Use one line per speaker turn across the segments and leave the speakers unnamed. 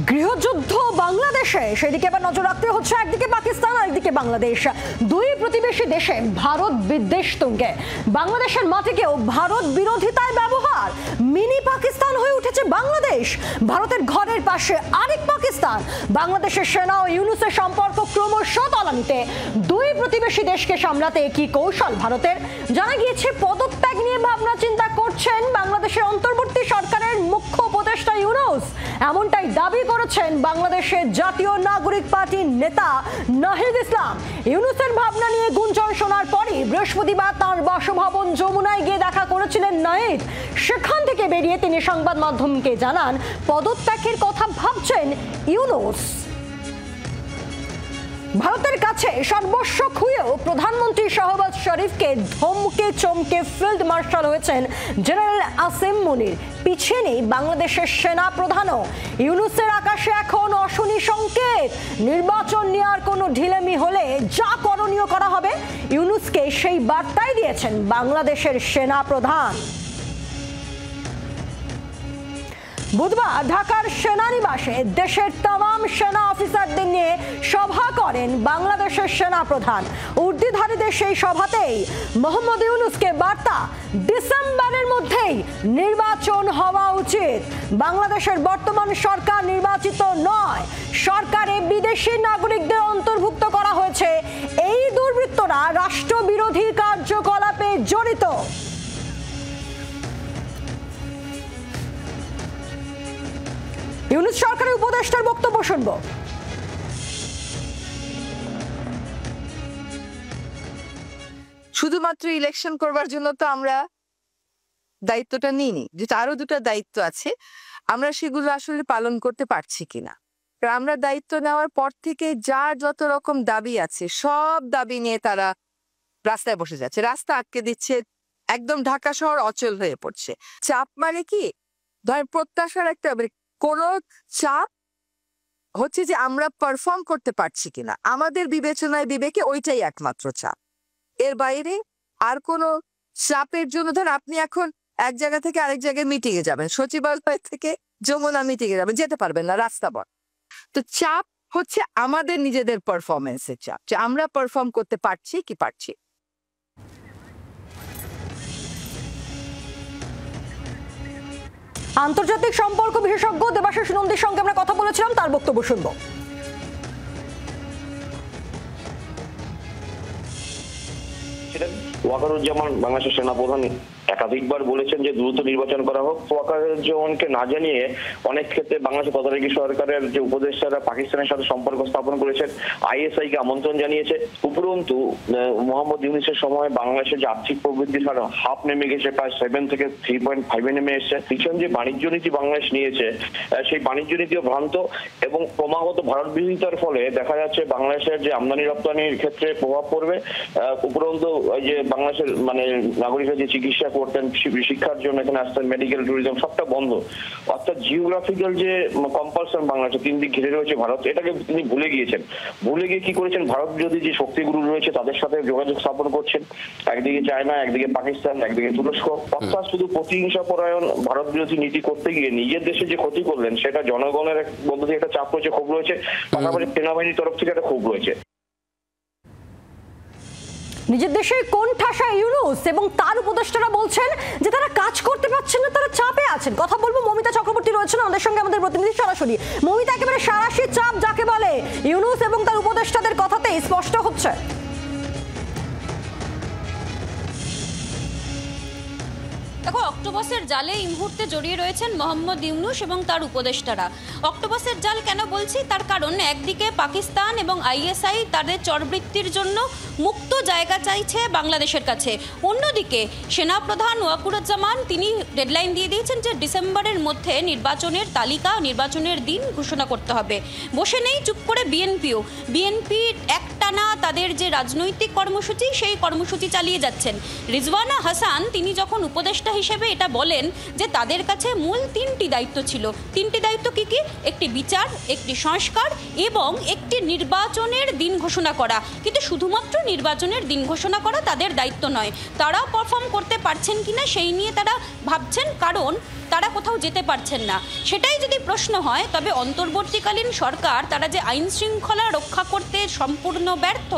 গৃহযুদ্ধ বাংলাদেশে, সেদিকে আবার নজর রাখতে হচ্ছে। একদিকে পাকিস্তান আর একদিকে বাংলাদেশ, দুই প্রতিবেশী দেশে ভারত বিদ্বেষ তুঙ্গে। বাংলাদেশের মাটিকেও ভারত বিরোধিতায় ব্যবহার। মিনি পাকিস্তান হয়ে উঠেছে বাংলাদেশ, ভারতের ঘরের পাশে আরেক পাকিস্তান। বাংলাদেশের সেনা ও ইউনূসের সম্পর্ক ক্রমশ তলানিতে। দুই প্রতিবেশী দেশকে সামলাতে কি কৌশল ভারতের? জানা গিয়েছে পদত্যাগ নিয়ে ভাবনা চিন্তা করছেন বাংলাদেশের অন্তর্বর্তী সরকারের মুখ্য উপদেষ্টা ইউনূস। এমনটাই দাবি করেছেন বাংলাদেশের জাতীয় নাগরিক পার্টির নেতা নাহিদ ইসলাম। ইউনূসের ভাবনা নিয়ে গুঞ্জন শোনার পরই বৃহস্পতিবার তাঁর বাসভবন যমুনায় গিয়ে দেখা করেছিলেন নাহিদ। সেখান থেকে বেরিয়ে তিনি সংবাদ মাধ্যমকে জানান পদত্যাগের কথা ভাবছেন ইউনূস। ভারতের কাছে সর্বস্ব খুঁয়েও প্রধানমন্ত্রী শাহবাজ শরীফকে ধমকে চমকে ফিল্ড মার্শাল হয়েছেন জেনারেল আসিম মুনির। পিছিয়ে নেই বাংলাদেশের সেনা প্রধানও। ইউনূসের আকাশে এখন অশনি সংকেত। নির্বাচন নেওয়ার কোনো ঢিলেমি হলে যা করণীয় করা হবে, ইউনূসকে সেই বার্তাই দিয়েছেন বাংলাদেশের সেনা প্রধান। বুধবার ঢাকার সেনানিবাসে দেশের তামাম সেনা অফিসারদের নিয়ে সভা করেন বাংলাদেশের সেনা প্রধান। উর্দিধারীদের সেই সভাতেই মোহাম্মদ ইউনূসকে বার্তা, ডিসেম্বরের মধ্যেই নির্বাচন হওয়া উচিত। বাংলাদেশের বর্তমান সরকার নির্বাচিত নয়, সরকারে বিদেশি নাগরিকদের অন্তর্ভুক্ত করা হয়েছে। এই দুর্বৃত্তরা রাষ্ট্রবিরোধী কার্যকলাপে জড়িত। ইউনূস সরকারের উপদেষ্টার বক্তব্য শুনব।
শুধুমাত্র ইলেকশন করবার জন্য তো আমরা দায়িত্বটা নিইনি, যেটা আরো দুটো দায়িত্ব আছে, আমরা সেগুলো আসলে পালন করতে পারছি কিনা। আমরা দায়িত্ব নেওয়ার পর থেকে যার যত রকম দাবি আছে সব দাবি নিয়ে তারা রাস্তায় বসে যাচ্ছে, রাস্তা আটকে দিচ্ছে, একদম ঢাকা শহর অচল হয়ে পড়ছে। চাপ মানে কি, ধর প্রত্যাশার একটা কোন চাপ হচ্ছে যে আমরা পারফর্ম করতে পারছি কিনা, আমাদের বিবেচনায় বিবেকে ওইটাই একমাত্র চাপ। এর বাইরে আর কোনো চাপের জন্য, ধর আপনি এখন এক জায়গা থেকে আরেক জায়গায় মিটিংয়ে যাবেন, সচিবালয় থেকে যমুনা মিটিংয়ে যাবেন, যেতে পারবেন না, রাস্তা বন্ধ। তো চাপ হচ্ছে আমাদের নিজেদের পারফরমেন্সের চাপ, যে আমরা পারফর্ম করতে পারছি কি পারছি।
আন্তর্জাতিক সম্পর্ক বিশেষজ্ঞ দেবাশিস নন্দীর সঙ্গে আমরা কথা বলেছিলাম, তার বক্তব্য শুনব।
ওয়াকারুজ্জামান বাংলাদেশের সেনাপ্রধান একাধিকবার বলেছেন যে দ্রুত নির্বাচন করা হোক। ওয়াকারুজ্জামানকে না জানিয়ে অনেক ক্ষেত্রে বাংলাদেশ তদারকি সরকারের যে উপদেষ্টারা পাকিস্তানের সাথে সম্পর্ক স্থাপন করেছেন, আইএসআই কে আমন্ত্রণ জানিয়েছে। উপরন্তু মোহাম্মদ ইউনূসের সময় বাংলাদেশের যে আর্থিক প্রবৃদ্ধি হাফ নেমে গেছে, প্রায় 7 থেকে 3.5 নেমে এসেছে। পিছন যে বাণিজ্য নীতি বাংলাদেশ নিয়েছে, সেই বাণিজ্য নীতিও ভ্রান্ত এবং ক্রমাগত ভারত বিরোধিতার ফলে দেখা যাচ্ছে বাংলাদেশের যে আমদানি রপ্তানির ক্ষেত্রে প্রভাব পড়বে। উপরন্তু যে বাংলাদেশের নাগরিকরা যে চিকিৎসা করতেন, শিক্ষার জন্য এখানে আসতেন, মেডিকেল ট্যুরিজম সবটা বন্ধ। অর্থাৎ জিওগ্রাফিক্যাল যে কম্পালশন বাংলাদেশে 3 দিক ঘিরে রয়েছে ভারত, এটাকে তিনি ভুলে গিয়েছেন। ভুলে গিয়ে কি করেছেন, ভারত বিরোধী যে শক্তিগুলো রয়েছে তাদের সাথে যোগাযোগ স্থাপন করছেন। একদিকে চায়না, একদিকে পাকিস্তান, একদিকে তুরস্ক। অর্থাৎ শুধু প্রতিহিংসা পরায়ণ ভারত বিরোধী নীতি করতে গিয়ে নিজের দেশে যে ক্ষতি করলেন, সেটা জনগণের মধ্য থেকে একটা চাপ রয়েছে, ক্ষোভ রয়েছে, পাশাপাশি সেনাবাহিনীর তরফ থেকে একটা ক্ষোভ রয়েছে।
নিজের দেশের কোন ঠাসা ইউনূস এবং তার উপদেষ্টারা বলছেন যে তারা কাজ করতে পারছেন না, তারা চাপে আছেন। কথা বলবো, মমিতা চক্রবর্তী রয়েছেন আমাদের সঙ্গে, আমাদের প্রতিনিধি সরাসরি। মমিতা, একেবারে সারাশি চাপ যাকে বলে ইউনূস এবং তার উপদেষ্টাদের কথাতেই স্পষ্ট হচ্ছে।
দেখো, অক্টোপাসের জালে এই মুহূর্তে জড়িয়ে রয়েছেন মোহাম্মদ ইউনূস এবং তার উপদেষ্টারা। অক্টোপাসের জাল কেন বলছি, তার কারণ একদিকে পাকিস্তান এবং আইএসআই তাদের চরবৃত্তির জন্য মুক্ত জায়গা চাইছে বাংলাদেশের কাছে, অন্যদিকে সেনাপ্রধান ওয়াকারুজ্জামান তিনি ডেডলাইন দিয়ে দিয়েছেন যে ডিসেম্বরের মধ্যে নির্বাচনের তালিকা, নির্বাচনের দিন ঘোষণা করতে হবে। বসে নেই চুপ করে বিএনপি একটানা তাদের যে রাজনৈতিক কর্মসূচি, সেই কর্মসূচি চালিয়ে যাচ্ছেন। রিজওয়ানা হাসান তিনি যখন উপদেষ্টা হিসেবে এটা বলেন যে তাদের কাছে মূল 3টি দায়িত্ব ছিল। 3টি দায়িত্ব কি কি? একটি বিচার, একটি সংস্কার এবং একটি নির্বাচনের দিন ঘোষণা করা। কিন্তু শুধুমাত্র নির্বাচনের দিন ঘোষণা করা তাদের দায়িত্ব নয়, তারা পারফর্ম করতে পারছেন কিনা সেই নিয়ে তারা ভাবছেন, কারণ তারা কোথাও যেতে পারছেন না। সেটাই যদি প্রশ্ন হয়, তবে অন্তর্বর্তীকালীন সরকার তারা যে আইন শৃঙ্খলা রক্ষা করতে সম্পূর্ণ ব্যর্থ,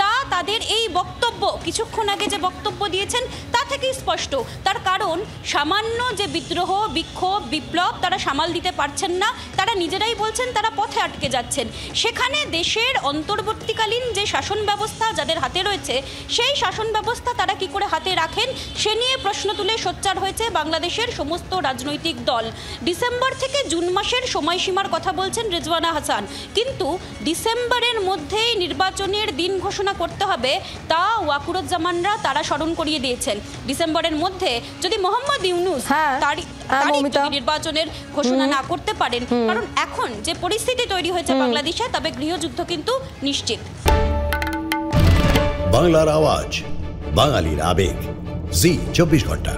তা তাদের এই বক্তব্য, কিছুক্ষণ আগে যে বক্তব্য দিয়েছেন তা থেকেই স্পষ্ট। তার কারণ সামান্য যে বিদ্রোহ, বিক্ষোভ, বিপ্লব তারা সামাল দিতে পারছেন না, তারা নিজেরাই বলছেন তারা পথে আটকে যাচ্ছেন। সেখানে দেশের অন্তর্বর্তীকালীন যে শাসন ব্যবস্থা যাদের হাতে রয়েছে, সেই শাসন ব্যবস্থা তারা কি করে হাতে রাখেন সে নিয়ে প্রশ্ন তুলে সোচ্চার হয়েছে বাংলাদেশের সমস্ত রাজনৈতিক দল। ডিসেম্বর থেকে জুন মাসের সময়সীমার কথা বলছেন রিজওয়ানা হাসান, কিন্তু ডিসেম্বরের মধ্যেই নির্বাচনের দিন ঘোষণা করতে হবে তা ওয়াকুরুজ্জামানরা তারা স্মরণ করিয়ে দিয়েছেন। ডিসেম্বরের মধ্যে যদি মোহাম্মদ ইউনূস তারিখ যদি নির্বাচনের ঘোষণা না করতে পারেন, কারণ এখন যে পরিস্থিতি তৈরি হয়েছে বাংলাদেশে, তবে গৃহযুদ্ধ কিন্তু নিশ্চিত।
বাংলার আওয়াজ, বাঙালির আবেগ, জি 24 ঘন্টা।